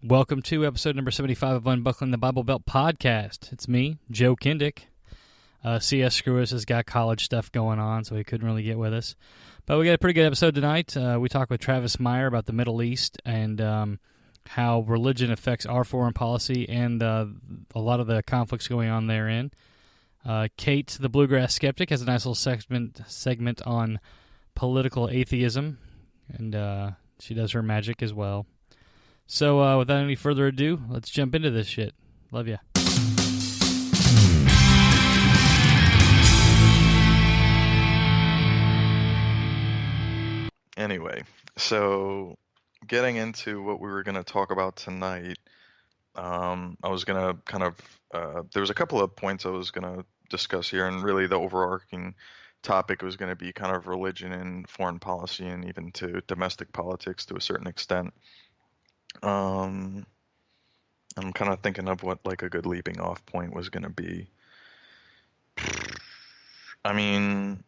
Welcome to episode number 75 of Unbuckling the Bible Belt podcast. It's me, Joe Kindick. CS Screwis has got college stuff going on, so he couldn't really get with us. But we got a pretty good episode tonight. We talk with Travis Meyer about the Middle East and how religion affects our foreign policy and a lot of the conflicts going on therein. Kate, the Bluegrass Skeptic, has a nice little segment on political atheism, and she does her magic as well. So without any further ado, let's jump into this shit. Love ya. Anyway, so getting into what we were going to talk about tonight, I was going to kind of, there was a couple of points I was going to discuss here, and really the overarching topic was going to be kind of religion and foreign policy and even to domestic politics to a certain extent. I'm kind of thinking of what like a good leaping off point was going to be. I mean,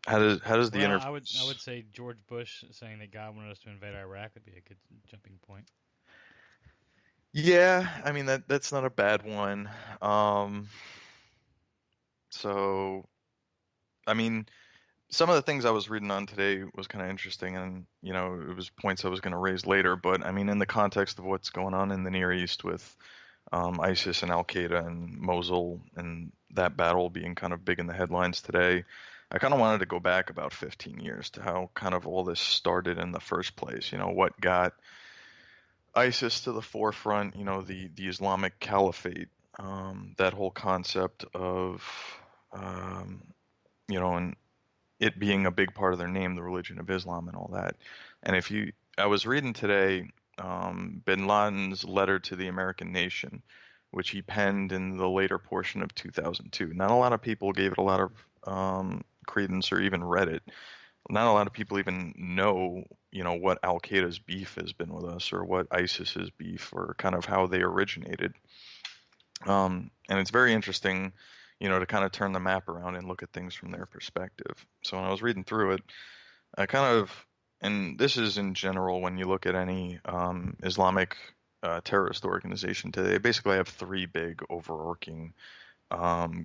how does the I would say George Bush saying that God wanted us to invade Iraq would be a good jumping point. Yeah, I mean that's not a bad one. So, I mean, some of the things I was reading on today was kind of interesting, and it was points I was going to raise later. But I mean, in the context of what's going on in the Near East with ISIS and Al Qaeda and Mosul and that battle being kind of big in the headlines today, I kind of wanted to go back about 15 years to how kind of all this started in the first place. What got ISIS to the forefront, the Islamic Caliphate, that whole concept of, and it being a big part of their name, the religion of Islam and all that. And I was reading today bin Laden's letter to the American nation, which he penned in the later portion of 2002. Not a lot of people gave it a lot of credence or even read it. Not a lot of people even know, what Al Qaeda's beef has been with us or what ISIS's beef or kind of how they originated. And it's very interesting, to kind of turn the map around and look at things from their perspective. So when I was reading through it, I kind of, and this is in general when you look at any Islamic terrorist organization today, they basically have three big overarching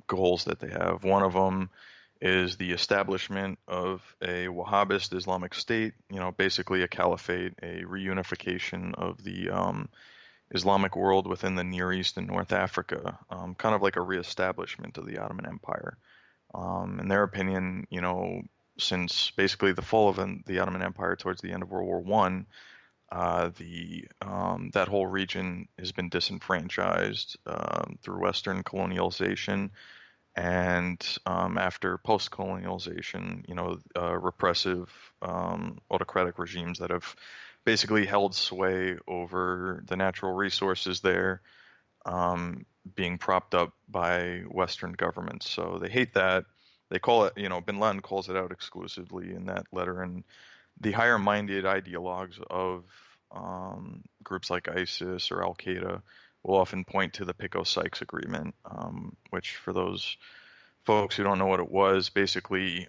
goals that they have. One of them is the establishment of a Wahhabist Islamic State, basically a caliphate, a reunification of the Islamic world within the Near East and North Africa, kind of like a reestablishment of the Ottoman Empire. In their opinion, since basically the fall of the Ottoman Empire towards the end of World War I, that whole region has been disenfranchised through Western colonialization, and after post-colonialization, repressive autocratic regimes that have basically held sway over the natural resources there, being propped up by Western governments. So they hate that. They call it, bin Laden calls it out exclusively in that letter. And the higher-minded ideologues of groups like ISIS or Al Qaeda will often point to the Picot-Sykes Agreement, which for those folks who don't know what it was, basically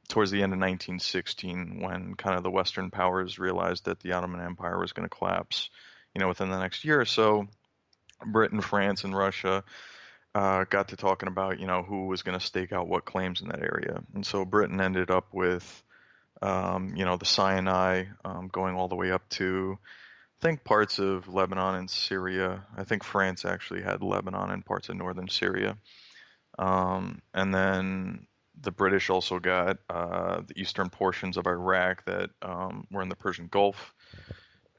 towards the end of 1916, when kind of the Western powers realized that the Ottoman Empire was going to collapse, within the next year or so, Britain, France, and Russia got to talking about, who was going to stake out what claims in that area. And so Britain ended up with, the Sinai going all the way up to, I think, parts of Lebanon and Syria. I think France actually had Lebanon and parts of northern Syria. And then the British also got the eastern portions of Iraq that were in the Persian Gulf.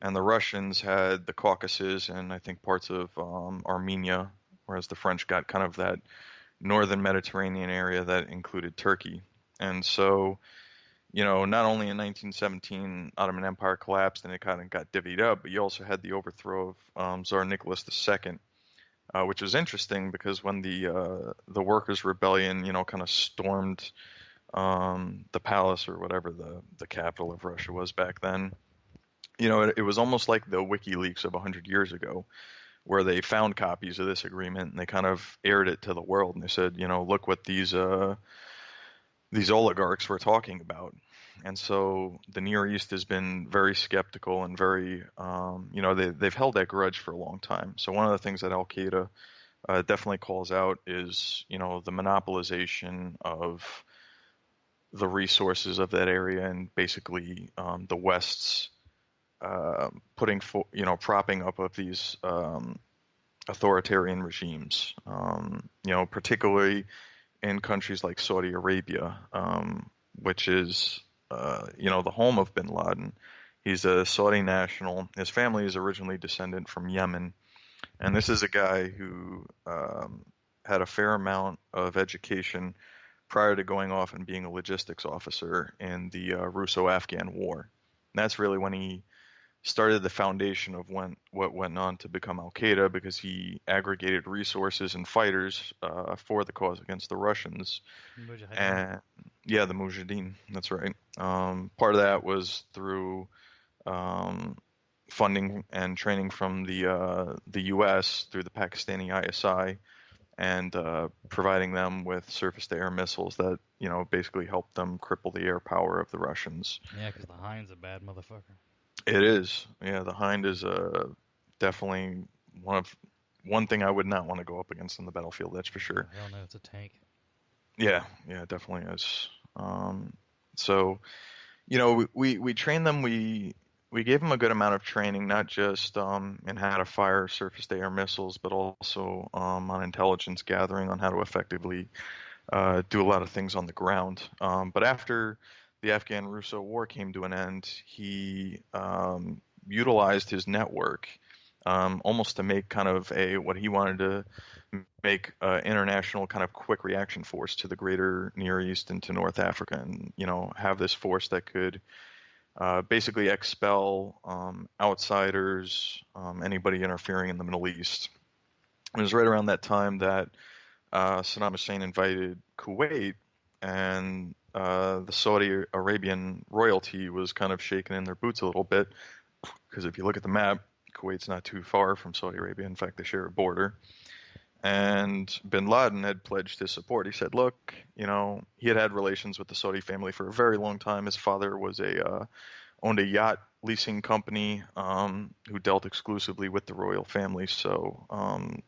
And the Russians had the Caucasus and I think parts of Armenia, whereas the French got kind of that northern Mediterranean area that included Turkey. And so, not only in 1917 Ottoman Empire collapsed and it kind of got divvied up, but you also had the overthrow of Tsar Nicholas II, which was interesting because when the Workers' Rebellion, kind of stormed the palace or whatever the capital of Russia was back then, it was almost like the WikiLeaks of 100 years ago, where they found copies of this agreement and they kind of aired it to the world and they said, look what these these oligarchs we're talking about. And so the Near East has been very skeptical and very, they've held that grudge for a long time. So one of the things that Al Qaeda definitely calls out is, the monopolization of the resources of that area, and basically the West's propping up of these authoritarian regimes, particularly in countries like Saudi Arabia, which is, the home of bin Laden. He's a Saudi national. His family is originally descendant from Yemen. And this is a guy who had a fair amount of education prior to going off and being a logistics officer in the Russo-Afghan War. And that's really when he started the foundation of what went on to become Al Qaeda, because he aggregated resources and fighters for the cause against the Russians. And yeah, the Mujahideen, that's right. Part of that was through funding and training from the U.S. through the Pakistani ISI, and providing them with surface-to-air missiles that basically helped them cripple the air power of the Russians. Yeah, because the Hind's a bad motherfucker. It is. Yeah, the Hind is definitely one thing I would not want to go up against on the battlefield. That's for sure. Hell no, it's a tank. Yeah, it definitely is. So, we trained them. We gave them a good amount of training, not just in how to fire surface-to-air missiles, but also on intelligence gathering, on how to effectively do a lot of things on the ground. But after the Afghan-Russo War came to an end, he utilized his network almost to make kind of what he wanted to make international kind of quick reaction force to the greater Near East and to North Africa, and have this force that could basically expel outsiders, anybody interfering in the Middle East. It was right around that time that Saddam Hussein invited Kuwait, and the Saudi Arabian royalty was kind of shaking in their boots a little bit, because if you look at the map, Kuwait's not too far from Saudi Arabia. In fact, they share a border. And bin Laden had pledged his support. He said, look, he had relations with the Saudi family for a very long time. His father was owned a yacht leasing company who dealt exclusively with the royal family. So,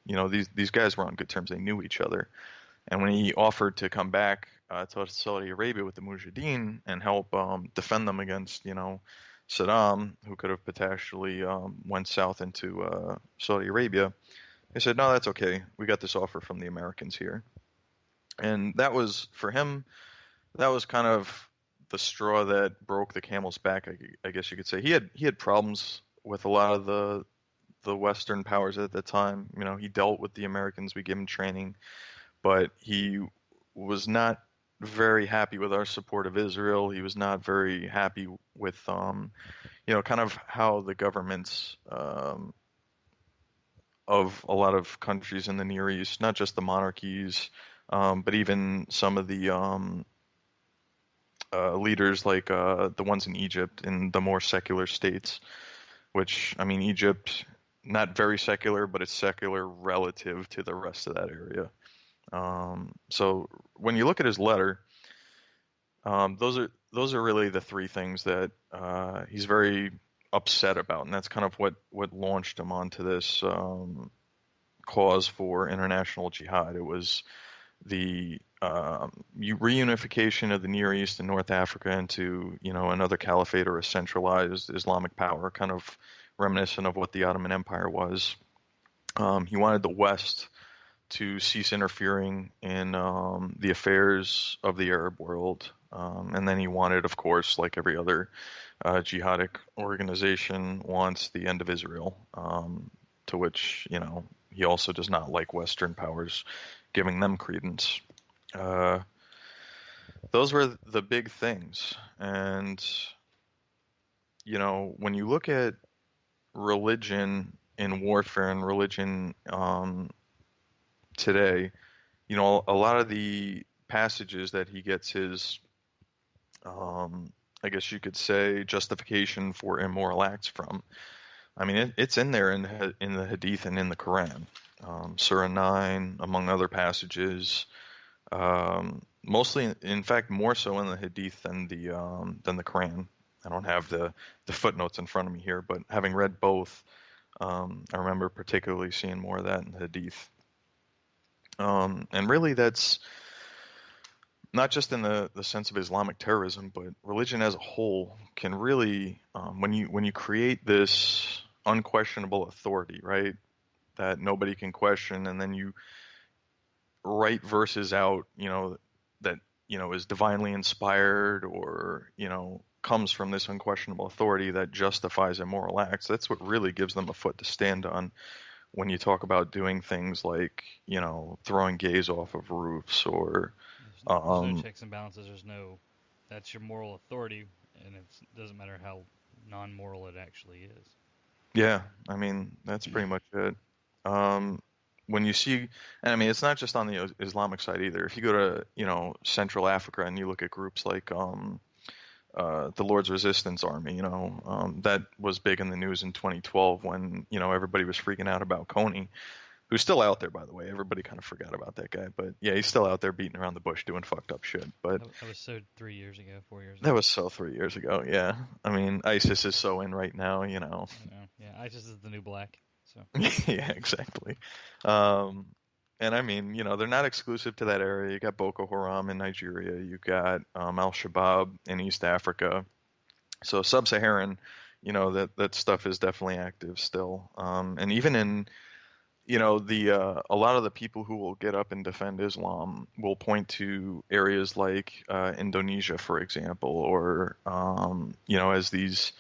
these guys were on good terms. They knew each other. And when he offered to come back to Saudi Arabia with the Mujahideen and help defend them against, Saddam, who could have potentially went south into Saudi Arabia, they said, no, that's okay. We got this offer from the Americans here. And that was, for him, that was kind of the straw that broke the camel's back, I guess you could say. He had problems with a lot of the Western powers at the time. He dealt with the Americans. We gave him training. But he was not very happy with our support of Israel. He was not very happy with, kind of how the governments of a lot of countries in the Near East, not just the monarchies, but even some of the leaders like the ones in Egypt and the more secular states, which, Egypt, not very secular, but it's secular relative to the rest of that area. So when you look at his letter, those are really the three things that he's very upset about, and that's kind of what launched him onto this cause for international jihad. It was the reunification of the Near East and North Africa into another caliphate or a centralized Islamic power, kind of reminiscent of what the Ottoman Empire was. He wanted the West to cease interfering in the affairs of the Arab world. And then he wanted, of course, like every other jihadic organization, wants the end of Israel, to which, he also does not like Western powers giving them credence. Those were the big things. And, when you look at religion in warfare and religion today, a lot of the passages that he gets his, I guess you could say, justification for immoral acts from, it's in there in the Hadith and in the Quran. Surah 9, among other passages, Mostly, in fact, more so in the Hadith than the Quran. I don't have the footnotes in front of me here, but having read both, I remember particularly seeing more of that in the Hadith. And really, that's not just in the sense of Islamic terrorism, but religion as a whole can really, when you create this unquestionable authority, right, that nobody can question, and then you write verses out, that is divinely inspired, or comes from this unquestionable authority that justifies immoral acts. That's what really gives them a foot to stand on when you talk about doing things like throwing gays off of roofs, or there's no checks and balances. That's your moral authority, and it doesn't matter how non-moral it actually is. yeah, I mean, that's pretty much it. When you see, and I mean, it's not just on the Islamic side either. If you go to, Central Africa and you look at groups like the Lord's Resistance Army, that was big in the news in 2012 when, everybody was freaking out about Coney, who's still out there, by the way. Everybody kind of forgot about that guy, but yeah, he's still out there beating around the bush doing fucked up shit. But that was so 3 years ago, 4 years ago. That was so 3 years ago, yeah. I mean, ISIS is so in right now, Yeah, ISIS is the new black. So yeah, exactly. And I mean, they're not exclusive to that area. You got Boko Haram in Nigeria. You got Al-Shabaab in East Africa. So sub-Saharan, that stuff is definitely active still. And even in, a lot of the people who will get up and defend Islam will point to areas like Indonesia, for example, or as these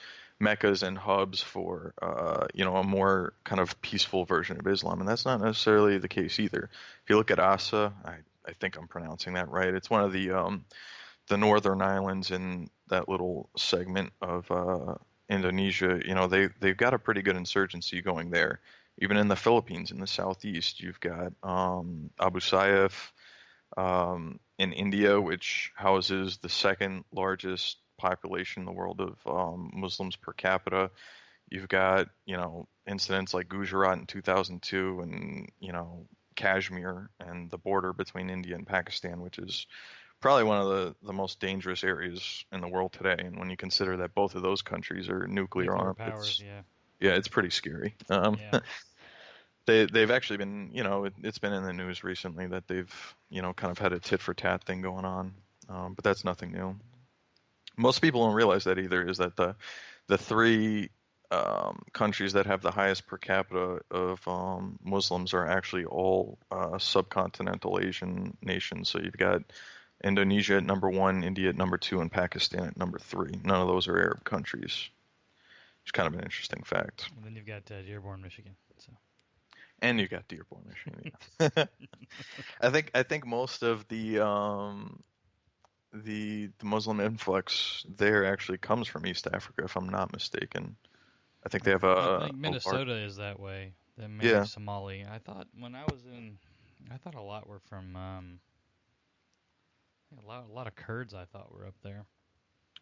meccas and hubs for a more kind of peaceful version of Islam, and that's not necessarily the case either. If you look at Asa, I think I'm pronouncing that right. It's one of the northern islands in that little segment of Indonesia. They've got a pretty good insurgency going there. Even in the Philippines, in the southeast, you've got Abu Sayyaf. In India, which houses the second largest population in the world of Muslims per capita. You've got, incidents like Gujarat in 2002, and, Kashmir and the border between India and Pakistan, which is probably one of the most dangerous areas in the world today. And when you consider that both of those countries are nuclear armed, powers, it's pretty scary. They've actually been, it's been in the news recently that they've, kind of had a tit for tat thing going on. But that's nothing new. Most people don't realize that either, is that the three countries that have the highest per capita of Muslims are actually all subcontinental Asian nations. So you've got Indonesia at number 1, India at number 2, and Pakistan at number 3. None of those are Arab countries. It's kind of an interesting fact. And then you've got Dearborn, Michigan. So. And you got Dearborn, Michigan. I think most of the Muslim influx there actually comes from East Africa, if I'm not mistaken. I think they have I think Minnesota is that way. Then maybe Somali. I thought a lot were from a lot of Kurds. I thought were up there.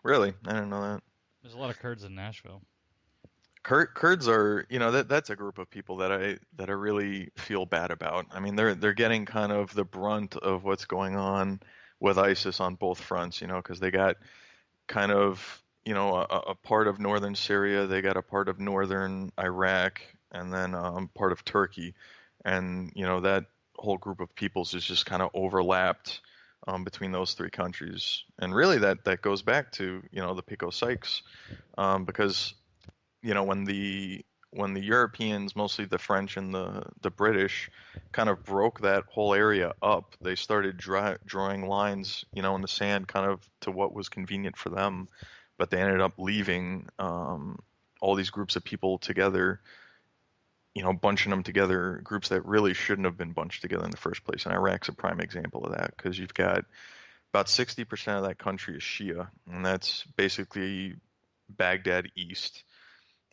Really, I didn't know that. There's a lot of Kurds in Nashville. Kurds are, that's a group of people that I really feel bad about. I mean, they're getting kind of the brunt of what's going on with ISIS on both fronts, because they got kind of, a part of northern Syria, they got a part of northern Iraq, and then part of Turkey, and that whole group of peoples is just kind of overlapped between those three countries, and really that goes back to the Pico Sykes, because when the Europeans, mostly the French and the British, kind of broke that whole area up, they started drawing lines, in the sand, kind of to what was convenient for them. But they ended up leaving all these groups of people together, bunching them together, groups that really shouldn't have been bunched together in the first place. And Iraq's a prime example of that, because you've got about 60% of that country is Shia, and that's basically Baghdad East.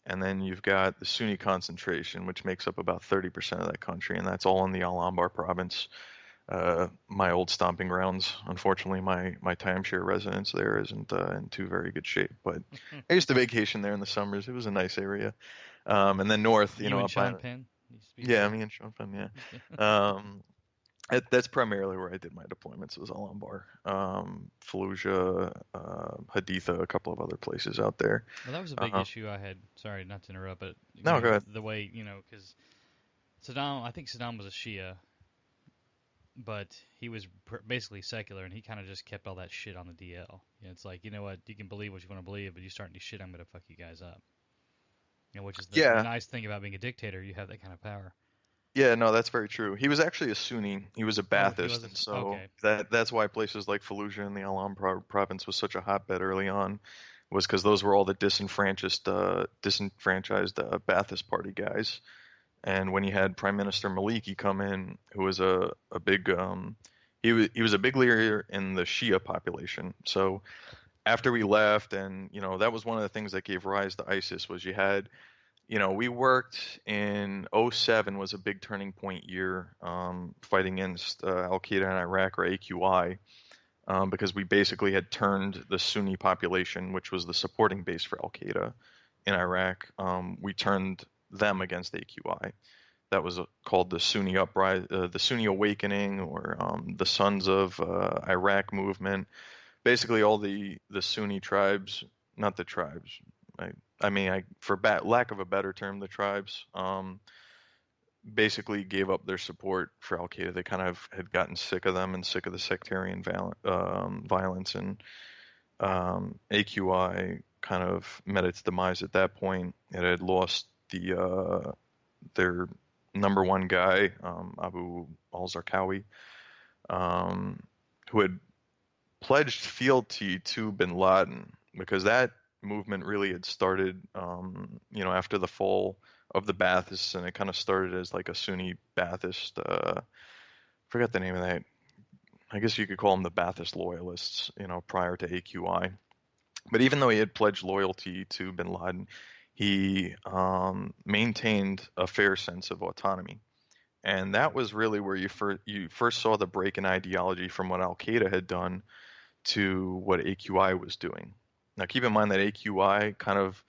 And then you've got the Sunni concentration, which makes up about 30% of that country, and that's all in the Al-Anbar province, my old stomping grounds. Unfortunately, my timeshare residence there isn't in too very good shape, but I used to vacation there in the summers. It was a nice area. And then north, you and Sean Penn? Yeah, me and Sean Penn, yeah. That's primarily where I did my deployments, was Al-Anbar, Fallujah, Haditha, a couple of other places out there. Well, that was a big issue I had. Sorry, not to interrupt, but No, go ahead. the way because Saddam, I think Saddam was a Shia, but he was basically secular, and he kind of just kept all that shit on the DL. It's like, you know what, you can believe what you want to believe, but you start any shit, I'm gonna fuck you guys up. Which is the Yeah, nice thing about being a dictator. You have that kind of power. yeah, no, that's very true. He was actually a Sunni. He was a Oh, he Ba'athist, and was so okay. that's why places like Fallujah and the province was such a hotbed early on, was because those were all the disenfranchised Ba'athist party guys. And when you had Prime Minister Maliki come in, who was a big he was a big leader in the Shia population. So after we left, and that was one of the things that gave rise to ISIS, was you had, we worked in '07 was a big turning point year, fighting against Al Qaeda in Iraq, or AQI, because we basically had turned the Sunni population, which was the supporting base for Al Qaeda in Iraq. We turned them against AQI. That was called the Sunni uprising, the Sunni awakening, or the Sons of Iraq movement. Basically, all the Sunni tribes, not the tribes. For lack of a better term, the tribes basically gave up their support for Al Qaeda. They kind of had gotten sick of them and sick of the sectarian violence, and AQI kind of met its demise at that point. It had lost their number one guy, Abu al-Zarqawi, who had pledged fealty to bin Laden, because that movement really had started, after the fall of the Baathists, and it kind of started as like a Sunni Baathist. Forgot the name of that. I guess you could call them the Baathist loyalists, prior to AQI. But even though he had pledged loyalty to bin Laden, he maintained a fair sense of autonomy. And that was really where you first saw the break in ideology from what Al Qaeda had done to what AQI was doing. Now, keep in mind that AQI kind of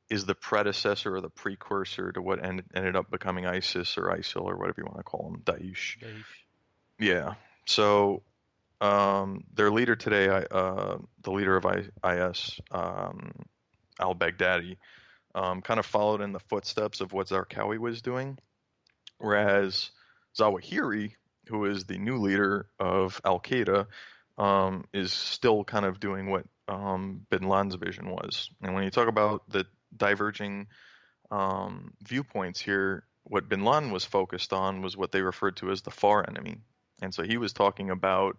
is the predecessor or the precursor to what ended up becoming ISIS or ISIL, or whatever you want to call them, Daesh. Yeah. So their leader today, the leader of IS, al-Baghdadi, kind of followed in the footsteps of what Zarqawi was doing, whereas Zawahiri, who is the new leader of Al-Qaeda, is still kind of doing what bin Laden's vision was. And when you talk about the diverging viewpoints here, what bin Laden was focused on was what they referred to as the far enemy. And so he was talking about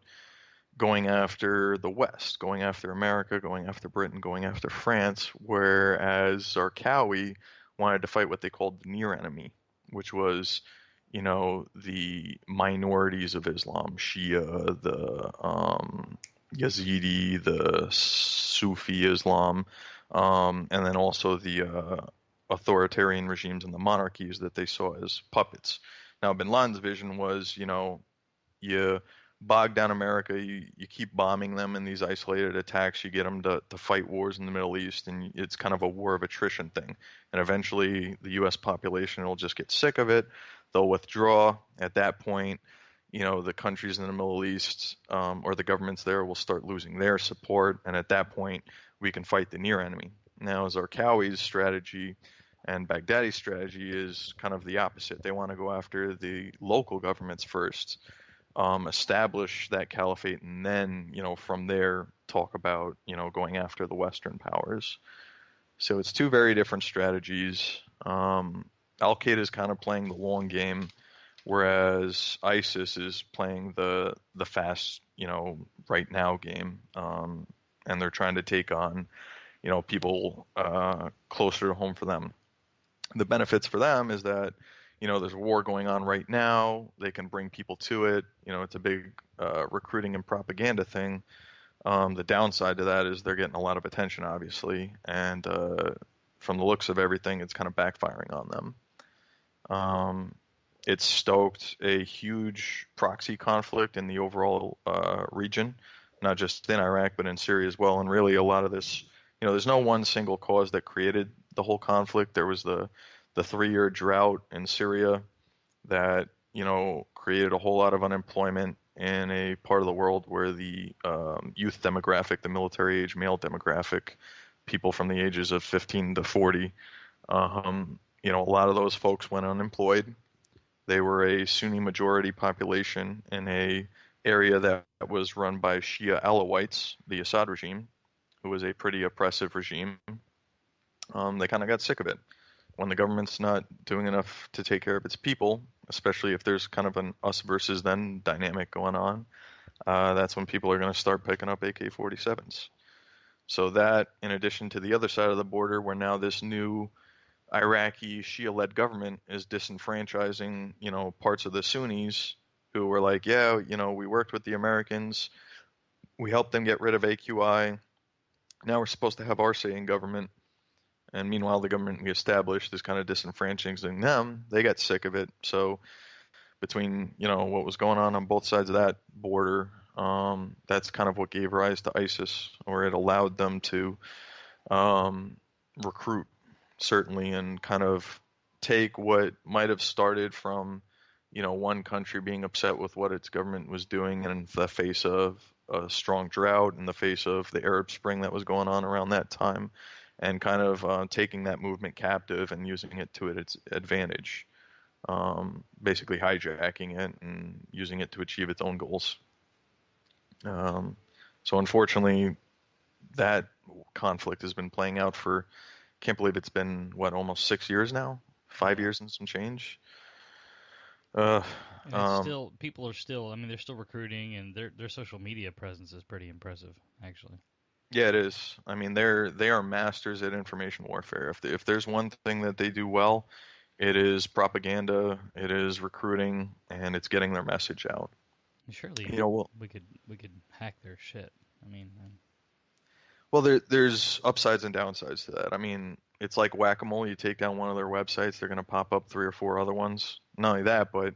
going after the West, going after America, going after Britain, going after France, whereas Zarqawi wanted to fight what they called the near enemy, which was, the minorities of Islam, Shia, the Yazidi, the Sufi Islam, and then also the authoritarian regimes and the monarchies that they saw as puppets. Now, bin Laden's vision was, you bog down America, you keep bombing them in these isolated attacks, you get them to fight wars in the Middle East, and it's kind of a war of attrition thing. And eventually the U.S. population will just get sick of it. They'll withdraw. At that point, the countries in the Middle East, or the governments there, will start losing their support. And at that point, we can fight the near enemy. Now, Zarqawi's strategy and Baghdadi's strategy is kind of the opposite. They want to go after the local governments first, establish that caliphate, and then, from there talk about, going after the Western powers. So it's two very different strategies. Al-Qaeda is kind of playing the long game, whereas ISIS is playing the fast, right now game. And they're trying to take on, people closer to home for them. The benefits for them is that, there's a war going on right now. They can bring people to it. It's a big recruiting and propaganda thing. The downside to that is they're getting a lot of attention, obviously, and from the looks of everything, it's kind of backfiring on them. It's stoked a huge proxy conflict in the overall region, not just in Iraq, but in Syria as well. And really, a lot of this, there's no one single cause that created the whole conflict. There was the 3-year drought in Syria that, created a whole lot of unemployment in a part of the world where the youth demographic, the military age male demographic, people from the ages of 15 to 40, a lot of those folks went unemployed. They were a Sunni majority population in a area that was run by Shia Alawites, the Assad regime, who was a pretty oppressive regime. They kind of got sick of it. When the government's not doing enough to take care of its people, especially if there's kind of an us versus them dynamic going on, that's when people are going to start picking up AK-47s. So that, in addition to the other side of the border, where now this new Iraqi Shia-led government is disenfranchising, parts of the Sunnis who were like, yeah, we worked with the Americans, we helped them get rid of AQI. Now we're supposed to have our say in government. And meanwhile, the government we established is kind of disenfranchising them. They got sick of it. So between, what was going on both sides of that border, that's kind of what gave rise to ISIS, or it allowed them to recruit, certainly, and kind of take what might have started from, one country being upset with what its government was doing in the face of a strong drought, in the face of the Arab Spring that was going on around that time, and kind of taking that movement captive and using it to its advantage, basically hijacking it and using it to achieve its own goals. So unfortunately, that conflict has been playing out for, can't believe it's been, almost 6 years now? 5 years and some change? Still, people are still, they're still recruiting, and their social media presence is pretty impressive, actually. Yeah, it is. They are masters at information warfare. If there's one thing that they do well, it is propaganda, it is recruiting, and it's getting their message out. Surely, we could hack their shit. Well, there's upsides and downsides to that. It's like whack-a-mole. You take down one of their websites, they're going to pop up 3 or 4 other ones. Not only that, but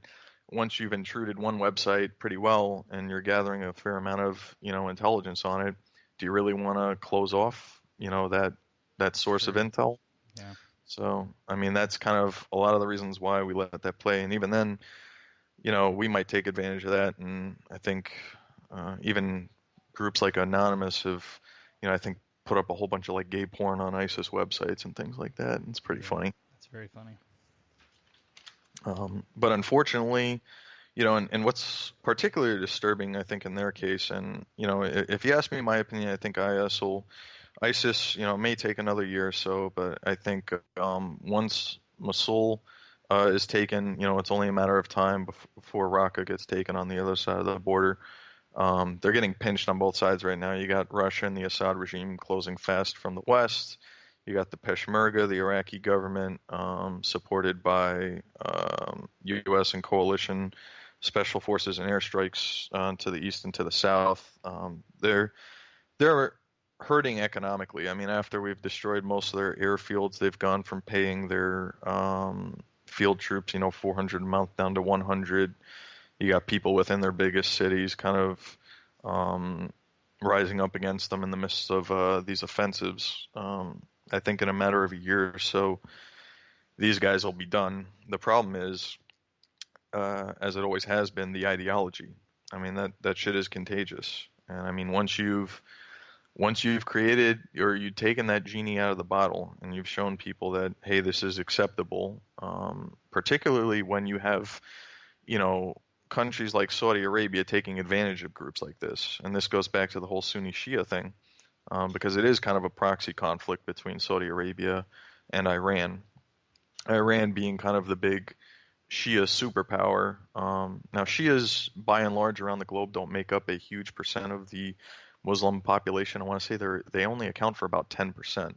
once you've intruded one website pretty well and you're gathering a fair amount of, intelligence on it, do you really want to close off, that source of intel? Yeah. So, that's kind of a lot of the reasons why we let that play. And even then, we might take advantage of that. And I think even groups like Anonymous have, I think, put up a whole bunch of like gay porn on ISIS websites and things like that. And it's pretty funny. That's very funny. But unfortunately, and what's particularly disturbing, I think, in their case, and, if you ask me my opinion, I think ISIS, may take another year or so, but I think once Mosul is taken, it's only a matter of time before Raqqa gets taken on the other side of the border. They're getting pinched on both sides right now. You got Russia and the Assad regime closing fast from the west. You got the Peshmerga, the Iraqi government, supported by U.S. and coalition special forces and airstrikes to the east and to the south. They're hurting economically. After we've destroyed most of their airfields, they've gone from paying their field troops, 400 a month down to 100. You got people within their biggest cities kind of rising up against them in the midst of these offensives. I think in a matter of a year or so, these guys will be done. The problem is, as it always has been, the ideology. That shit is contagious. And once you've created, or you've taken that genie out of the bottle and you've shown people that, hey, this is acceptable, particularly when you have, countries like Saudi Arabia taking advantage of groups like this. And this goes back to the whole Sunni Shia thing, because it is kind of a proxy conflict between Saudi Arabia and Iran. Iran being kind of the big Shia superpower. Now, Shias, by and large, around the globe don't make up a huge percent of the Muslim population. I want to say they only account for about 10%.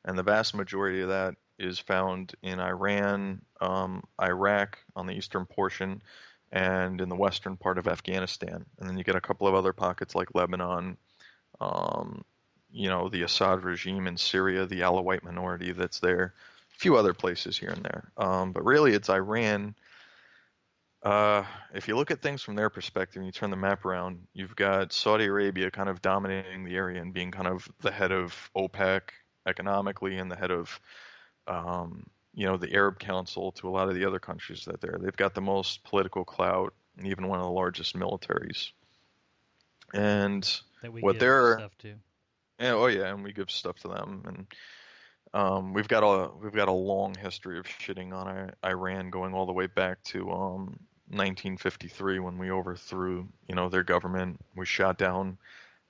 And the vast majority of that is found in Iran, Iraq on the eastern portion, and in the western part of Afghanistan. And then you get a couple of other pockets like Lebanon, the Assad regime in Syria, the Alawite minority that's there, a few other places here and there. But really it's Iran. If you look at things from their perspective and you turn the map around, you've got Saudi Arabia kind of dominating the area and being kind of the head of OPEC economically and the head of, the Arab Council to a lot of the other countries that they've got the most political clout and even one of the largest militaries. And That we what give they're, stuff to. yeah, oh yeah, and we give stuff to them, and we've got a long history of shitting on Iran going all the way back to 1953 when we overthrew their government. We shot down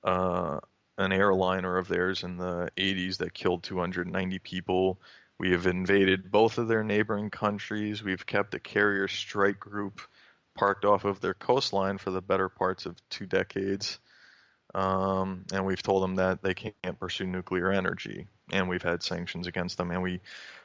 an airliner of theirs in the 80s that killed 290 people. We have invaded both of their neighboring countries. We've kept a carrier strike group parked off of their coastline for the better parts of 2 decades. And we've told them that they can't pursue nuclear energy. And we've had sanctions against them. And we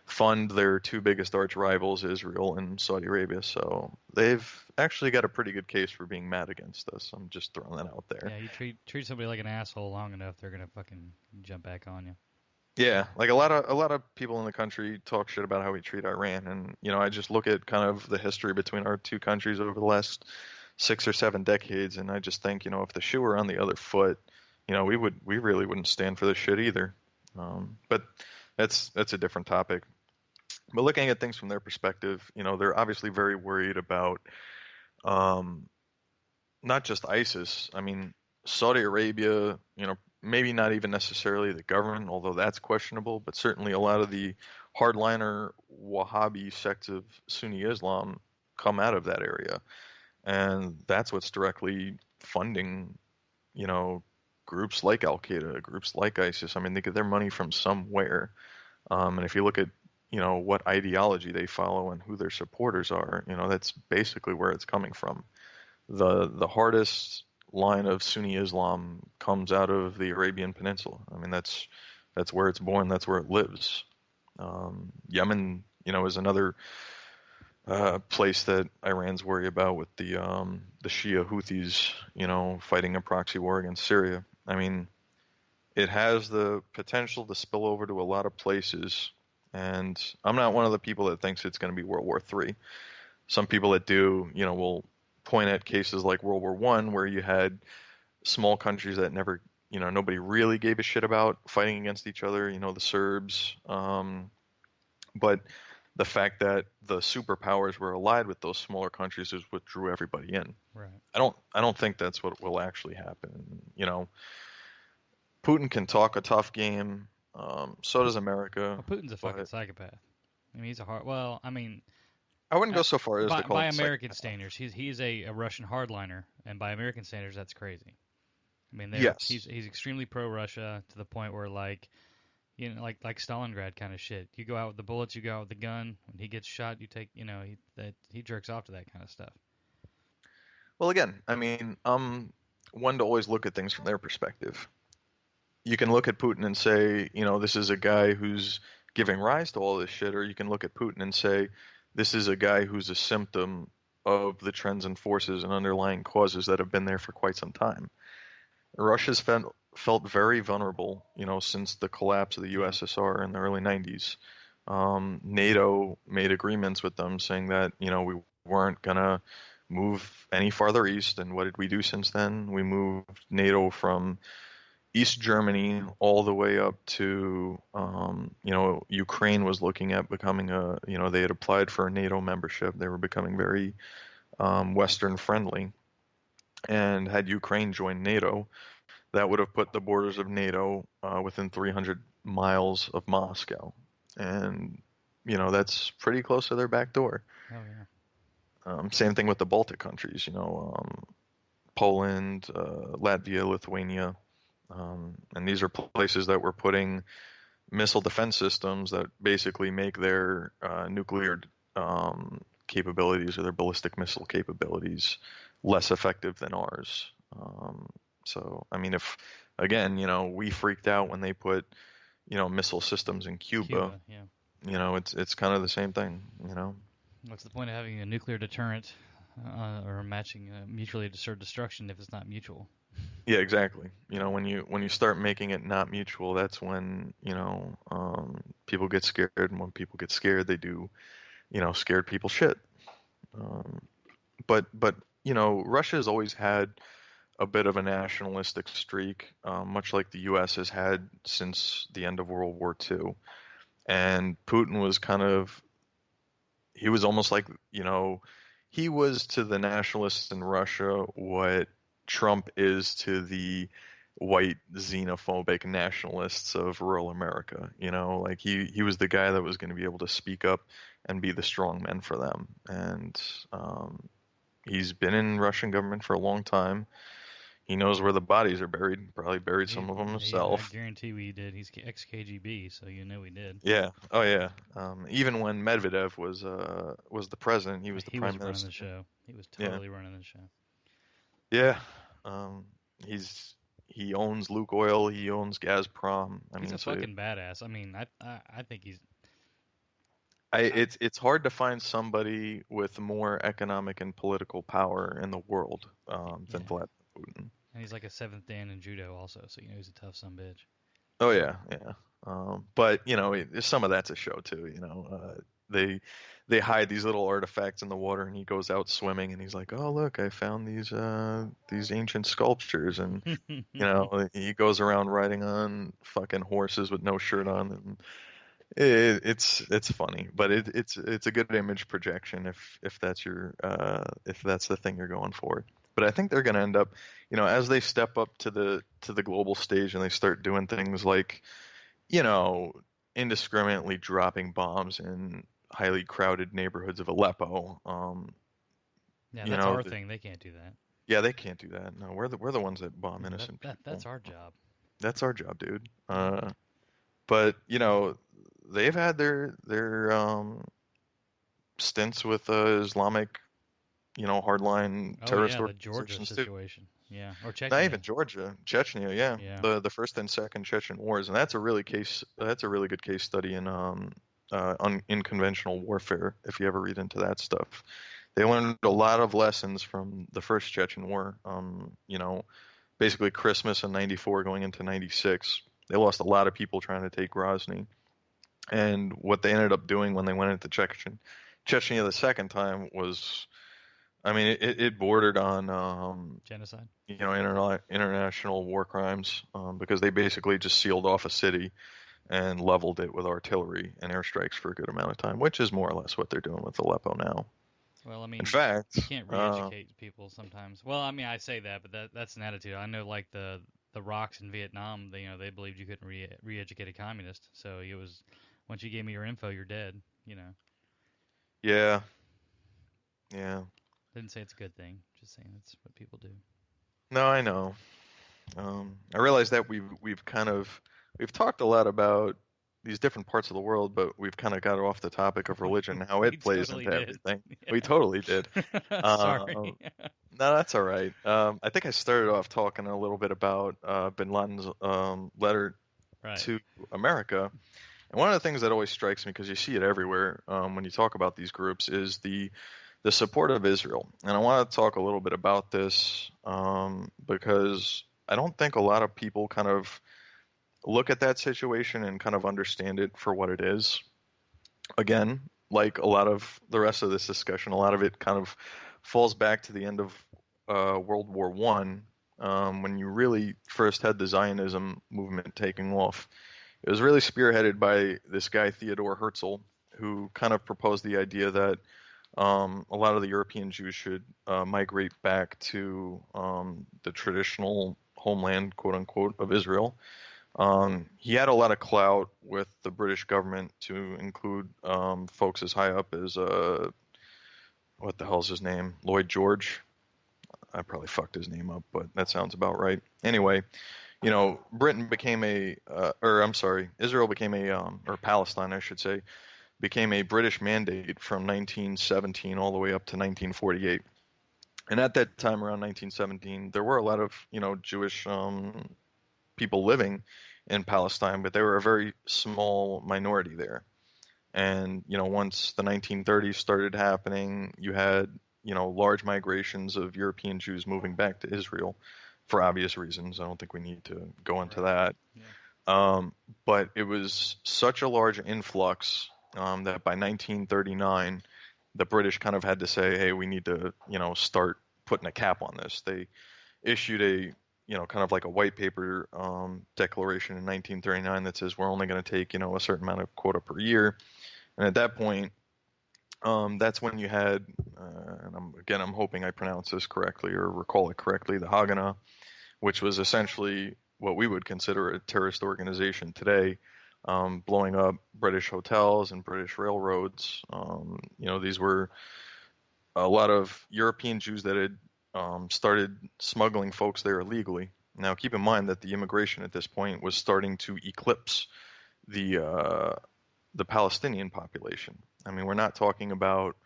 fund their 2 biggest arch rivals, Israel and Saudi Arabia. So they've actually got a pretty good case for being mad against us. I'm just throwing that out there. Yeah, you treat somebody like an asshole long enough, they're gonna fucking jump back on you. Yeah, like a lot of people in the country talk shit about how we treat Iran, and I just look at kind of the history between our 2 countries over the last 6 or 7 decades, and I just think if the shoe were on the other foot, we really wouldn't stand for this shit either. But that's a different topic. But looking at things from their perspective, they're obviously very worried about not just ISIS. I mean, Saudi Arabia, maybe not even necessarily the government, although that's questionable, but certainly a lot of the hardliner Wahhabi sects of Sunni Islam come out of that area. And that's what's directly funding, groups like Al-Qaeda, groups like ISIS. I mean, they get their money from somewhere. And if you look at, what ideology they follow and who their supporters are, that's basically where it's coming from. The hardest line of Sunni Islam comes out of the Arabian Peninsula. I mean, that's where it's born. That's where it lives. Yemen, is another place that Iran's worried about with the Shia Houthis, fighting a proxy war against Syria. I mean, it has the potential to spill over to a lot of places, and I'm not one of the people that thinks it's going to be World War III. Some people that do, will point at cases like World War I, where you had small countries that never, nobody really gave a shit about fighting against each other, the Serbs. But the fact that the superpowers were allied with those smaller countries is what drew everybody in. Right. I don't think that's what will actually happen. Putin can talk a tough game. So does America. Well, Putin's a fucking psychopath. I mean, he's a hard. Well, I mean, I wouldn't go so far as to call by him American standards. He's a Russian hardliner, and by American standards, that's crazy. I mean, yes, he's extremely pro-Russia to the point where like like Stalingrad kind of shit. You go out with the bullets, you go out with the gun. When he gets shot, you take he jerks off to that kind of stuff. Well, again, I mean, one to always look at things from their perspective. You can look at Putin and say, this is a guy who's giving rise to all this shit, or you can look at Putin and say, this is a guy who's a symptom of the trends and forces and underlying causes that have been there for quite some time. Russia's felt very vulnerable, since the collapse of the USSR in the early 90s. NATO made agreements with them saying that, we weren't going to move any farther east. And what did we do since then? We moved NATO from East Germany all the way up to, Ukraine was looking at becoming they had applied for a NATO membership. They were becoming very Western friendly. And had Ukraine joined NATO, that would have put the borders of NATO within 300 miles of Moscow. And, that's pretty close to their back door. Oh, yeah. Same thing with the Baltic countries, Poland, Latvia, Lithuania. And these are places that were putting missile defense systems that basically make their nuclear capabilities or their ballistic missile capabilities less effective than ours. So, I mean, if, again, we freaked out when they put, missile systems in Cuba, yeah. It's kind of the same thing, What's the point of having a nuclear deterrent or matching mutually assured destruction if it's not mutual? Yeah, exactly. When you start making it not mutual, that's when, people get scared, and when people get scared, they do, scared people shit. But Russia has always had a bit of a nationalistic streak, much like the U.S. has had since the end of World War II. And Putin was kind of he was almost like, he was to the nationalists in Russia what Trump is to the white xenophobic nationalists of rural America. Like he was the guy that was going to be able to speak up and be the strong man for them. And he's been in Russian government for a long time. He knows where the bodies are buried. Probably buried some of them himself. I guarantee we did. He's ex-KGB, so you know we did. Yeah. Oh yeah. Even when Medvedev was the president, he was the prime minister. He was running the show. He was totally running the show. Yeah. He owns Lukoil. He owns Gazprom. He's a fucking badass. I mean, I think he's. It's hard to find somebody with more economic and political power in the world than Vladimir Putin. And he's like a 7th Dan in judo also, so he's a tough son bitch. Oh yeah. But some of that's a show too. They hide these little artifacts in the water, and he goes out swimming, and he's like, "Oh look, I found these ancient sculptures," and he goes around riding on fucking horses with no shirt on, and it's funny, but it's a good image projection if that's the thing you're going for. But I think they're going to end up, as they step up to the global stage and they start doing things like, indiscriminately dropping bombs in highly crowded neighborhoods of Aleppo. Yeah, that's our thing. They can't do that. Yeah, they can't do that. No, we're the ones that bomb innocent people. That's our job. That's our job, dude. But they've had their stints with Islamic, hardline terrorist the Georgia situation. Too. Yeah, or Chechnya. Not even Georgia, Chechnya. Yeah. The first and second Chechen wars, and that's a really good case study in unconventional warfare. If you ever read into that stuff, they learned a lot of lessons from the first Chechen war. Basically Christmas of '94 going into '96. They lost a lot of people trying to take Grozny. And what they ended up doing when they went into Chechnya the second time was, it bordered on genocide. International war crimes, because they basically just sealed off a city and leveled it with artillery and airstrikes for a good amount of time, which is more or less what they're doing with Aleppo now. Well, in fact, you can't re-educate people sometimes. Well, I say that, but that's an attitude. I know, like the rocks in Vietnam, they believed you couldn't re-educate a communist. So it was, once you gave me your info, you're dead. Yeah. Didn't say it's a good thing. Just saying that's what people do. No, I know. I realize that we've talked a lot about these different parts of the world, but we've kind of got off the topic of religion and how it plays into everything. Yeah. We totally did. Sorry. No, that's all right. I think I started off talking a little bit about Bin Laden's letter to America. And one of the things that always strikes me, because you see it everywhere when you talk about these groups, is the support of Israel. And I want to talk a little bit about this because I don't think a lot of people kind of look at that situation and kind of understand it for what it is. Again, like a lot of the rest of this discussion, a lot of it kind of falls back to the end of World War I, when you really first had the Zionism movement taking off. It was really spearheaded by this guy, Theodor Herzl, who kind of proposed the idea that a lot of the European Jews should migrate back to the traditional homeland, quote unquote, of Israel. He had a lot of clout with the British government, to include folks as high up as what the hell's his name? Lloyd George. I probably fucked his name up, but that sounds about right. Anyway, Britain became Israel became or Palestine, I should say, became a British mandate from 1917 all the way up to 1948. And at that time, around 1917, there were a lot of, Jewish people living in Palestine, but they were a very small minority there. And, once the 1930s started happening, you had, large migrations of European Jews moving back to Israel for obvious reasons. I don't think we need to go into that. Yeah. But it was such a large influx that by 1939, the British kind of had to say, hey, we need to, start putting a cap on this. They issued a, kind of like a white paper declaration in 1939 that says we're only going to take, a certain amount of quota per year. And at that point, That's when you had, and I'm hoping I pronounce this correctly or recall it correctly, the Haganah, which was essentially what we would consider a terrorist organization today, blowing up British hotels and British railroads. These were a lot of European Jews that had started smuggling folks there illegally. Now, keep in mind that the immigration at this point was starting to eclipse the Palestinian population. I mean, we're not talking about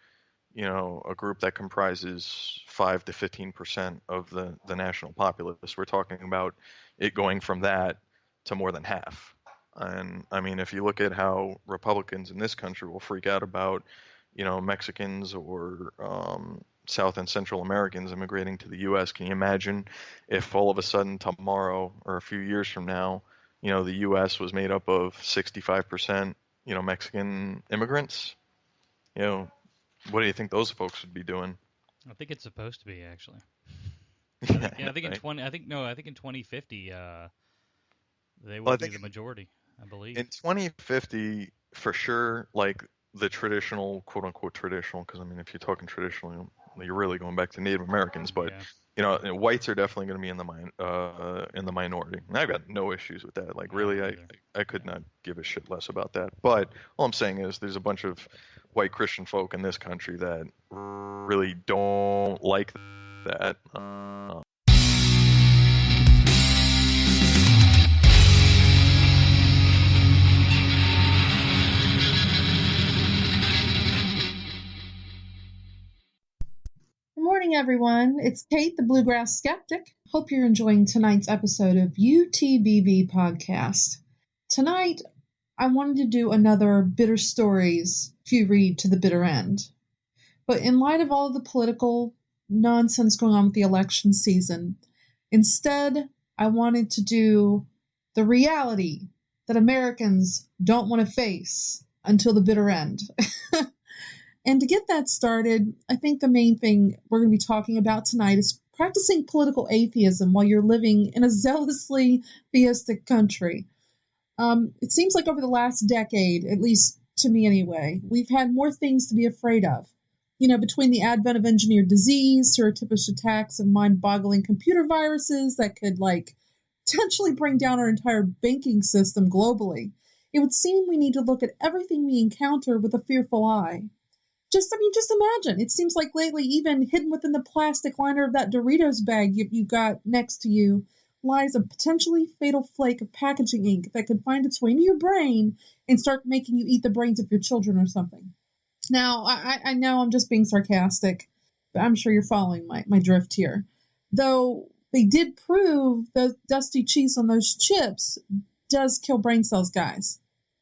a group that comprises 5 to 15% of the national populace. We're talking about it going from that to more than half. And I mean, if you look at how Republicans in this country will freak out about, Mexicans or South and Central Americans immigrating to the U.S., can you imagine if all of a sudden tomorrow or a few years from now, the U.S. was made up of 65%, Mexican immigrants? What do you think those folks would be doing? I think it's supposed to be, actually. I think in 2050, they will be the majority, I believe. In 2050, for sure, like the traditional, quote unquote traditional, because I mean, if you're talking traditional, you're really going back to Native Americans, but whites are definitely going to be in the minority. And I've got no issues with that. Like, really, I could not give a shit less about that. But all I'm saying is, there's a bunch of white Christian folk in this country that really don't like that. Good morning, everyone. It's Kate, the Bluegrass Skeptic. Hope you're enjoying tonight's episode of UTBB Podcast. Tonight, I wanted to do another Bitter Stories if you read to the bitter end. But in light of all of the political nonsense going on with the election season, instead, I wanted to do the reality that Americans don't want to face until the bitter end. And to get that started, I think the main thing we're going to be talking about tonight is practicing political atheism while you're living in a zealously theistic country. It seems like over the last decade, at least to me anyway, we've had more things to be afraid of. Between the advent of engineered disease, surreptitious attacks of mind-boggling computer viruses that could, potentially bring down our entire banking system globally, it would seem we need to look at everything we encounter with a fearful eye. Just imagine. It seems like lately, even hidden within the plastic liner of that Doritos bag you got next to you, lies a potentially fatal flake of packaging ink that could find its way into your brain and start making you eat the brains of your children or something. Now, I know I'm just being sarcastic, but I'm sure you're following my drift here. Though they did prove the dusty cheese on those chips does kill brain cells, guys.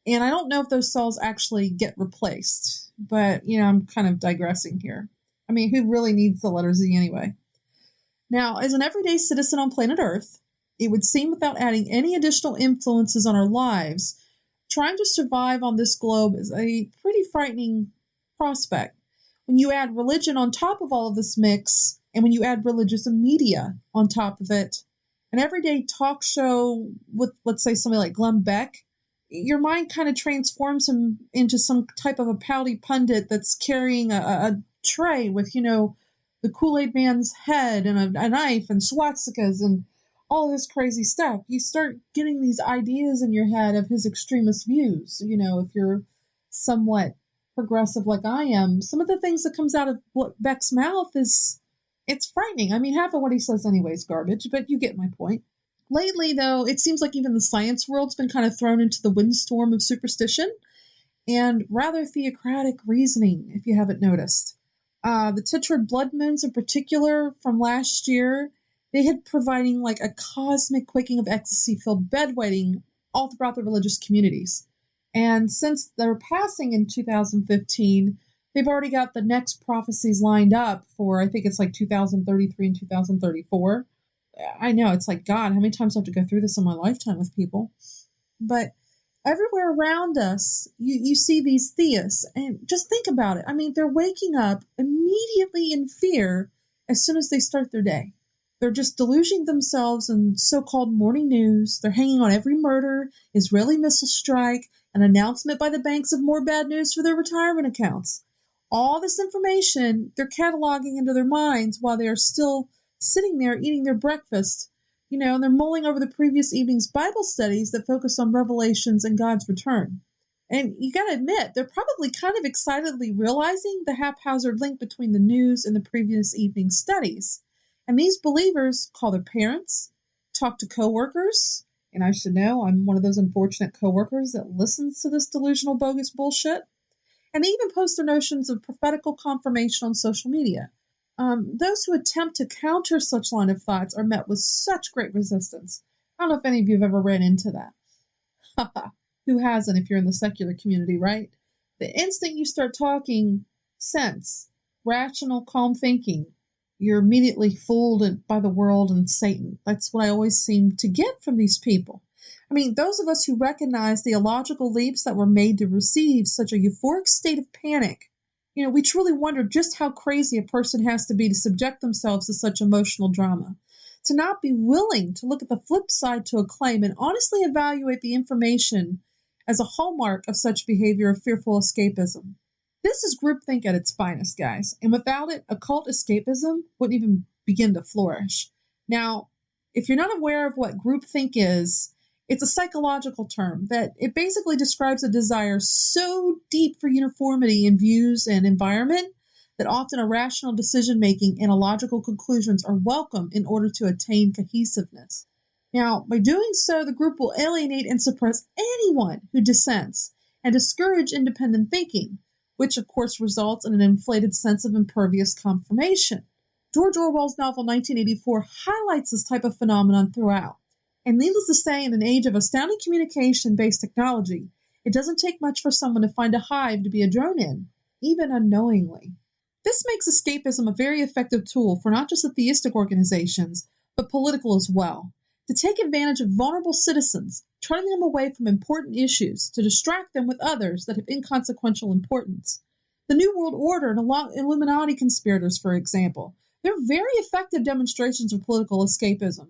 And I don't know if those cells actually get replaced. But, I'm kind of digressing here. I mean, who really needs the letter Z anyway? Now, as an everyday citizen on planet Earth, it would seem without adding any additional influences on our lives, trying to survive on this globe is a pretty frightening prospect. When you add religion on top of all of this mix, and when you add religious media on top of it, an everyday talk show with, let's say, somebody like Glenn Beck, your mind kind of transforms him into some type of a pouty pundit that's carrying a tray with, the Kool-Aid Man's head and a knife and swastikas and all this crazy stuff. You start getting these ideas in your head of his extremist views. If you're somewhat progressive like I am, some of the things that comes out of Beck's mouth it's frightening. I mean, half of what he says anyway is garbage, but you get my point. Lately, though, it seems like even the science world's been kind of thrown into the windstorm of superstition and rather theocratic reasoning, if you haven't noticed. The Tetrad blood moons in particular from last year, they had providing like a cosmic quaking of ecstasy-filled bedwetting all throughout the religious communities. And since their passing in 2015, they've already got the next prophecies lined up for, I think it's like 2033 and 2034. I know, it's like, God, how many times do I have to go through this in my lifetime with people? But everywhere around us, you see these theists, and just think about it. I mean, they're waking up immediately in fear as soon as they start their day. They're just deluging themselves in so-called morning news. They're hanging on every murder, Israeli missile strike, an announcement by the banks of more bad news for their retirement accounts. all this information they're cataloging into their minds while they are still sitting there eating their breakfast, and they're mulling over the previous evening's Bible studies that focus on Revelations and God's return. And you got to admit, they're probably kind of excitedly realizing the haphazard link between the news and the previous evening's studies. And these believers call their parents, talk to coworkers, and I should know I'm one of those unfortunate coworkers that listens to this delusional, bogus bullshit. And they even post their notions of prophetical confirmation on social media. Those who attempt to counter such line of thoughts are met with such great resistance. I don't know if any of you have ever ran into that. Who hasn't if you're in the secular community, right? The instant you start talking sense, rational, calm thinking, you're immediately fooled by the world and Satan. That's what I always seem to get from these people. I mean, those of us who recognize the illogical leaps that were made to receive such a euphoric state of panic, we truly wonder just how crazy a person has to be to subject themselves to such emotional drama. To not be willing to look at the flip side to a claim and honestly evaluate the information as a hallmark of such behavior of fearful escapism. This is groupthink at its finest, guys, and without it, occult escapism wouldn't even begin to flourish. Now, if you're not aware of what groupthink is, it's a psychological term that it basically describes a desire so deep for uniformity in views and environment that often irrational decision-making and illogical conclusions are welcome in order to attain cohesiveness. Now, by doing so, the group will alienate and suppress anyone who dissents and discourage independent thinking, which of course results in an inflated sense of impervious confirmation. George Orwell's novel 1984 highlights this type of phenomenon throughout. And needless to say, in an age of astounding communication-based technology, it doesn't take much for someone to find a hive to be a drone in, even unknowingly. This makes escapism a very effective tool for not just the theistic organizations, but political as well, to take advantage of vulnerable citizens, turning them away from important issues to distract them with others that have inconsequential importance. The New World Order and Illuminati conspirators, for example, they're very effective demonstrations of political escapism.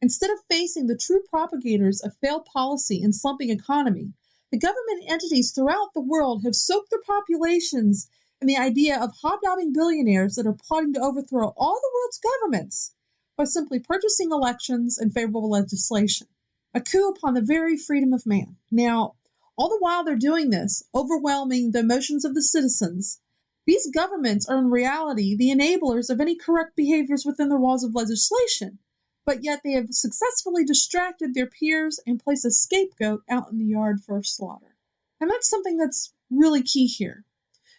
Instead of facing the true propagators of failed policy and slumping economy, the government entities throughout the world have soaked their populations in the idea of hobnobbing billionaires that are plotting to overthrow all the world's governments by simply purchasing elections and favorable legislation, a coup upon the very freedom of man. Now, all the while they're doing this, overwhelming the emotions of the citizens, these governments are in reality the enablers of any correct behaviors within the walls of legislation, but yet they have successfully distracted their peers and placed a scapegoat out in the yard for slaughter. And that's something that's really key here.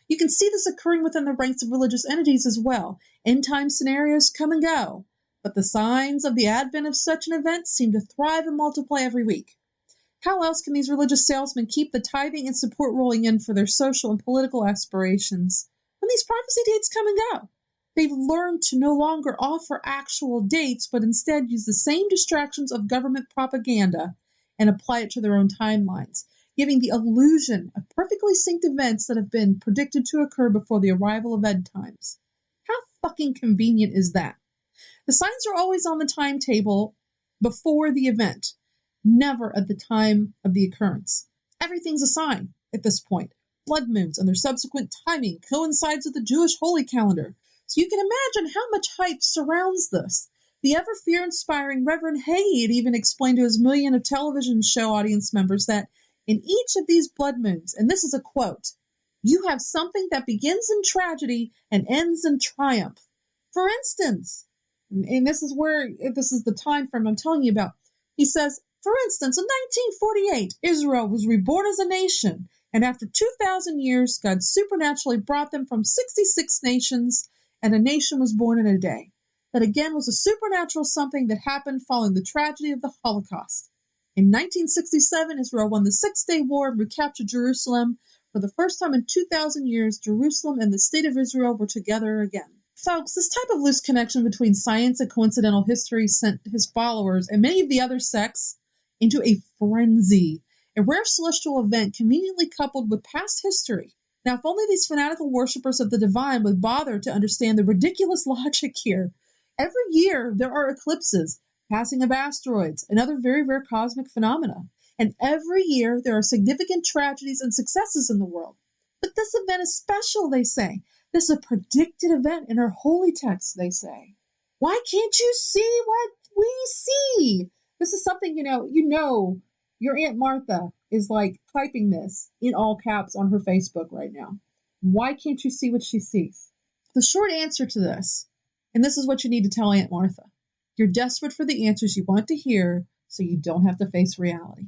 You can see this occurring within the ranks of religious entities as well. End-time scenarios come and go, but the signs of the advent of such an event seem to thrive and multiply every week. How else can these religious salesmen keep the tithing and support rolling in for their social and political aspirations when these prophecy dates come and go? They've learned to no longer offer actual dates, but instead use the same distractions of government propaganda and apply it to their own timelines, giving the illusion of perfectly synced events that have been predicted to occur before the arrival of end times. How fucking convenient is that? The signs are always on the timetable before the event, never at the time of the occurrence. Everything's a sign at this point. Blood moons and their subsequent timing coincides with the Jewish holy calendar. So you can imagine how much hype surrounds this. The ever fear-inspiring Reverend Haid even explained to his million of television show audience members that in each of these blood moons, and this is a quote, you have something that begins in tragedy and ends in triumph. For instance, and this is the time frame I'm telling you about, he says, for instance, in 1948, Israel was reborn as a nation, and after 2,000 years, God supernaturally brought them from 66 nations, and a nation was born in a day. That again was a supernatural something that happened following the tragedy of the Holocaust. In 1967, Israel won the Six-Day War and recaptured Jerusalem. For the first time in 2,000 years, Jerusalem and the state of Israel were together again. Folks, this type of loose connection between science and coincidental history sent his followers and many of the other sects into a frenzy, a rare celestial event conveniently coupled with past history. Now, if only these fanatical worshippers of the divine would bother to understand the ridiculous logic here. Every year, there are eclipses, passing of asteroids, and other very rare cosmic phenomena. And every year, there are significant tragedies and successes in the world. But this event is special, they say. This is a predicted event in our holy text, they say. Why can't you see what we see? This is something, your Aunt Martha is like typing this in all caps on her Facebook right now. Why can't you see what she sees? The short answer to this, and this is what you need to tell Aunt Martha, you're desperate for the answers you want to hear so you don't have to face reality.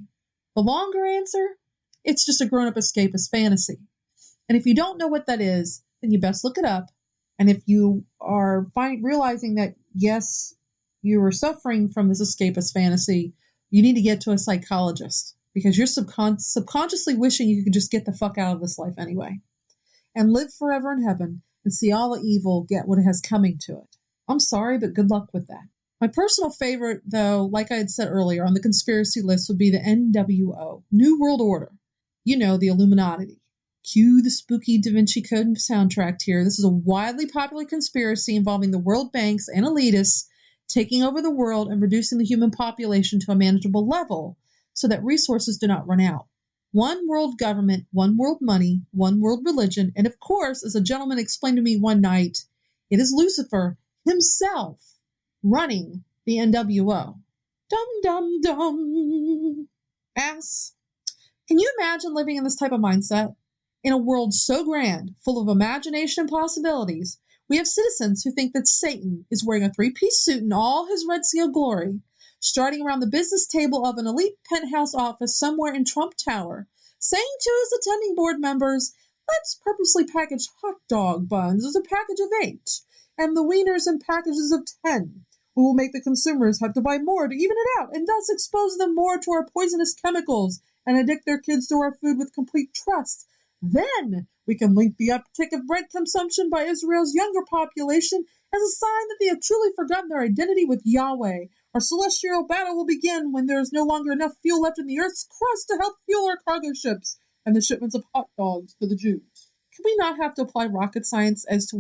The longer answer, it's just a grown-up escapist fantasy. And if you don't know what that is, then you best look it up. And if you are realizing that, yes, you are suffering from this escapist fantasy, you need to get to a psychologist because you're subconsciously wishing you could just get the fuck out of this life anyway and live forever in heaven and see all the evil get what it has coming to it. I'm sorry, but good luck with that. My personal favorite, though, like I had said earlier, on the conspiracy list would be the NWO, New World Order. The Illuminati. Cue the spooky Da Vinci Code soundtrack here. This is a widely popular conspiracy involving the world banks and elitists taking over the world and reducing the human population to a manageable level so that resources do not run out. One world government, one world money, one world religion, and of course, as a gentleman explained to me one night, it is Lucifer himself running the NWO. Dum, dum, dum. Ass. Can you imagine living in this type of mindset? In a world so grand, full of imagination and possibilities, we have citizens who think that Satan is wearing a three-piece suit in all his Red Seal glory, striding around the business table of an elite penthouse office somewhere in Trump Tower, saying to his attending board members, let's purposely package hot dog buns as a package of 8, and the wieners in packages of 10. We will make the consumers have to buy more to even it out, and thus expose them more to our poisonous chemicals and addict their kids to our food with complete trust. Then we can link the uptick of bread consumption by Israel's younger population as a sign that they have truly forgotten their identity with Yahweh. Our celestial battle will begin when there is no longer enough fuel left in the earth's crust to help fuel our cargo ships and the shipments of hot dogs to the Jews. Can we not have to apply rocket science as to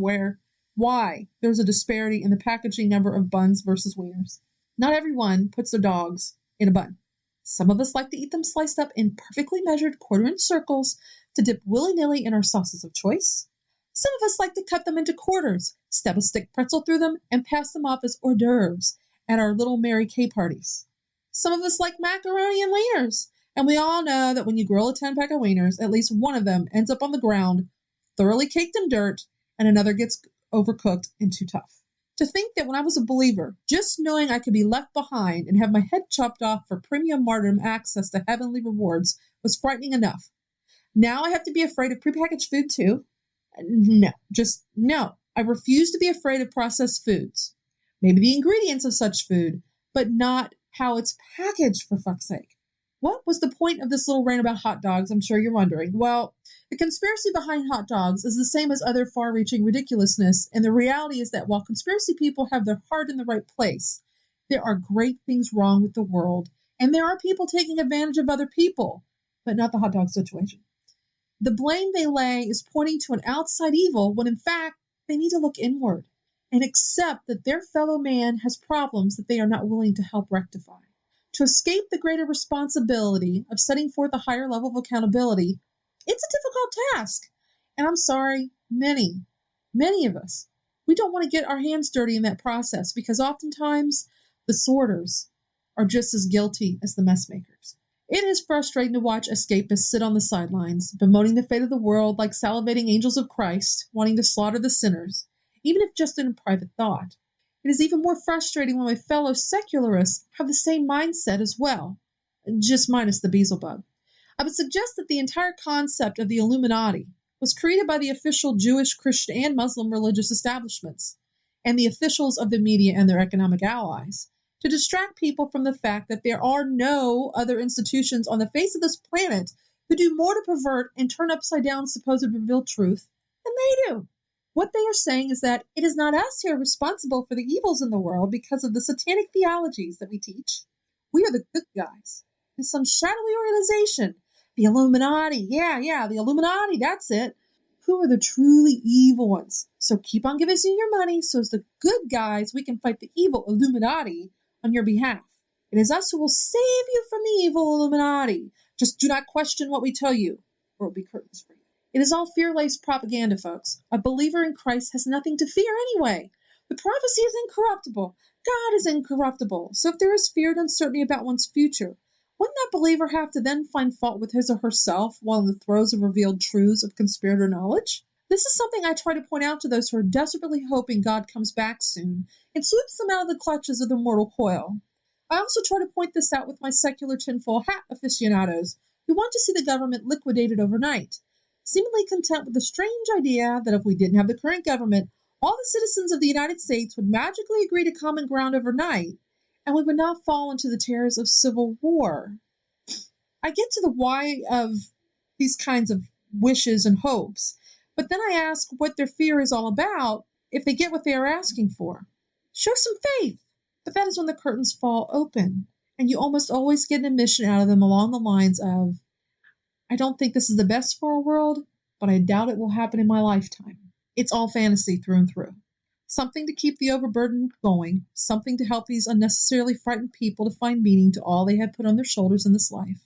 why there's a disparity in the packaging number of buns versus wieners? Not everyone puts their dogs in a bun. Some of us like to eat them sliced up in perfectly measured quarter-inch circles to dip willy-nilly in our sauces of choice. Some of us like to cut them into quarters, stab a stick pretzel through them, and pass them off as hors d'oeuvres at our little Mary Kay parties. Some of us like macaroni and wieners, and we all know that when you grill a 10-pack of wieners, at least one of them ends up on the ground, thoroughly caked in dirt, and another gets overcooked and too tough. To think that when I was a believer, just knowing I could be left behind and have my head chopped off for premium martyrdom access to heavenly rewards was frightening enough. Now I have to be afraid of prepackaged food too? No. I refuse to be afraid of processed foods. Maybe the ingredients of such food, but not how it's packaged, for fuck's sake. What was the point of this little rant about hot dogs, I'm sure you're wondering. Well, the conspiracy behind hot dogs is the same as other far-reaching ridiculousness, and the reality is that while conspiracy people have their heart in the right place, there are great things wrong with the world, and there are people taking advantage of other people, but not the hot dog situation. The blame they lay is pointing to an outside evil when, in fact, they need to look inward and accept that their fellow man has problems that they are not willing to help rectify. To escape the greater responsibility of setting forth a higher level of accountability, it's a difficult task. And I'm sorry, many of us, we don't want to get our hands dirty in that process because oftentimes the sorters are just as guilty as the mess makers. It is frustrating to watch escapists sit on the sidelines, bemoaning the fate of the world like salivating angels of Christ, wanting to slaughter the sinners, even if just in private thought. It is even more frustrating when my fellow secularists have the same mindset as well, just minus the Beelzebub. I would suggest that the entire concept of the Illuminati was created by the official Jewish, Christian, and Muslim religious establishments, and the officials of the media and their economic allies, to distract people from the fact that there are no other institutions on the face of this planet who do more to pervert and turn upside down supposed revealed truth than they do. What they are saying is that it is not us who are responsible for the evils in the world because of the satanic theologies that we teach. We are the good guys. It's some shadowy organization. The Illuminati. Yeah, the Illuminati, that's it. Who are the truly evil ones? So keep on giving us your money so as the good guys, we can fight the evil Illuminati on your behalf. It is us who will save you from the evil Illuminati. Just do not question what we tell you, or it will be curtains for you. It is all fear-laced propaganda, folks. A believer in Christ has nothing to fear anyway. The prophecy is incorruptible. God is incorruptible. So if there is fear and uncertainty about one's future, wouldn't that believer have to then find fault with his or herself while in the throes of revealed truths of conspirator knowledge? This is something I try to point out to those who are desperately hoping God comes back soon and sweeps them out of the clutches of the mortal coil. I also try to point this out with my secular tinfoil hat aficionados who want to see the government liquidated overnight, seemingly content with the strange idea that if we didn't have the current government, all the citizens of the United States would magically agree to common ground overnight, and we would not fall into the terrors of civil war. I get to the why of these kinds of wishes and hopes, but then I ask what their fear is all about if they get what they are asking for. Show some faith, but that is when the curtains fall open, and you almost always get an admission out of them along the lines of, I don't think this is the best for our world, but I doubt it will happen in my lifetime. It's all fantasy through and through. Something to keep the overburdened going, something to help these unnecessarily frightened people to find meaning to all they have put on their shoulders in this life.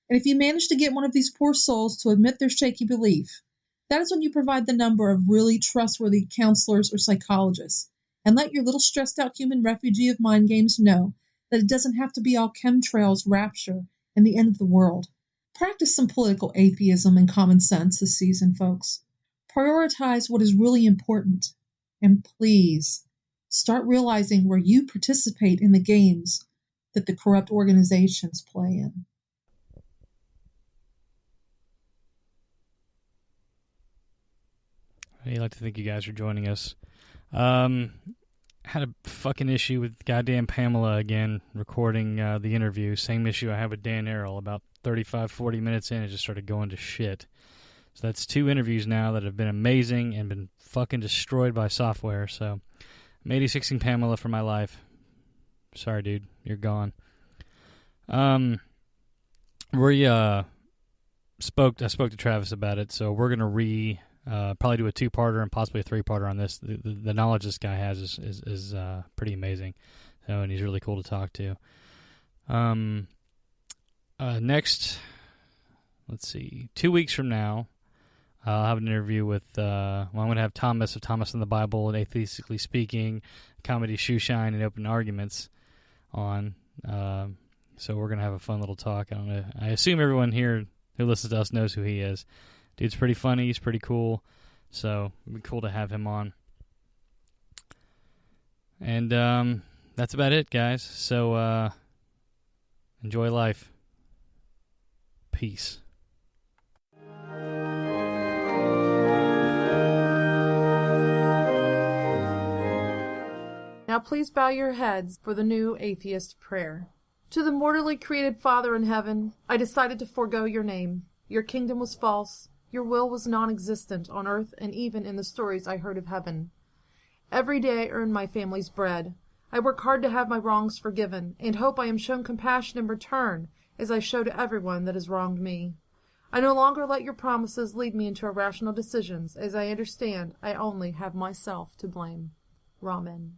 And if you manage to get one of these poor souls to admit their shaky belief, that is when you provide the number of really trustworthy counselors or psychologists, and let your little stressed-out human refugee of mind games know that it doesn't have to be all chemtrails, rapture, and the end of the world. Practice some political atheism and common sense this season, folks. Prioritize what is really important. And please, start realizing where you participate in the games that the corrupt organizations play in. I'd like to thank you guys for joining us. Had a fucking issue with goddamn Pamela again, recording the interview. Same issue I had with Dan Errol. About 35, 40 minutes in, it just started going to shit. So that's 2 interviews now that have been amazing and been fucking destroyed by software. So I'm 86ing Pamela for my life. Sorry, dude. You're gone. I spoke to Travis about it, so we're going to probably do a 2-parter and possibly a 3-parter on this. The knowledge this guy has is pretty amazing. So, and he's really cool to talk to. Next, let's see, 2 weeks from now, I'll have an interview with, I'm going to have Thomas of Thomas in the Bible and Atheistically Speaking, Comedy Shoeshine, and Open Arguments on. So we're going to have a fun little talk. I assume everyone here who listens to us knows who he is. Dude's pretty funny. He's pretty cool. So it'd be cool to have him on. And that's about it, guys. So enjoy life. Peace. Now please bow your heads for the new atheist prayer. To the mortally created Father in heaven, I decided to forego your name. Your kingdom was false. Your will was non-existent on earth and even in the stories I heard of heaven. Every day I earn my family's bread. I work hard to have my wrongs forgiven and hope I am shown compassion in return as I show to everyone that has wronged me. I no longer let your promises lead me into irrational decisions, as I understand I only have myself to blame. Ramen.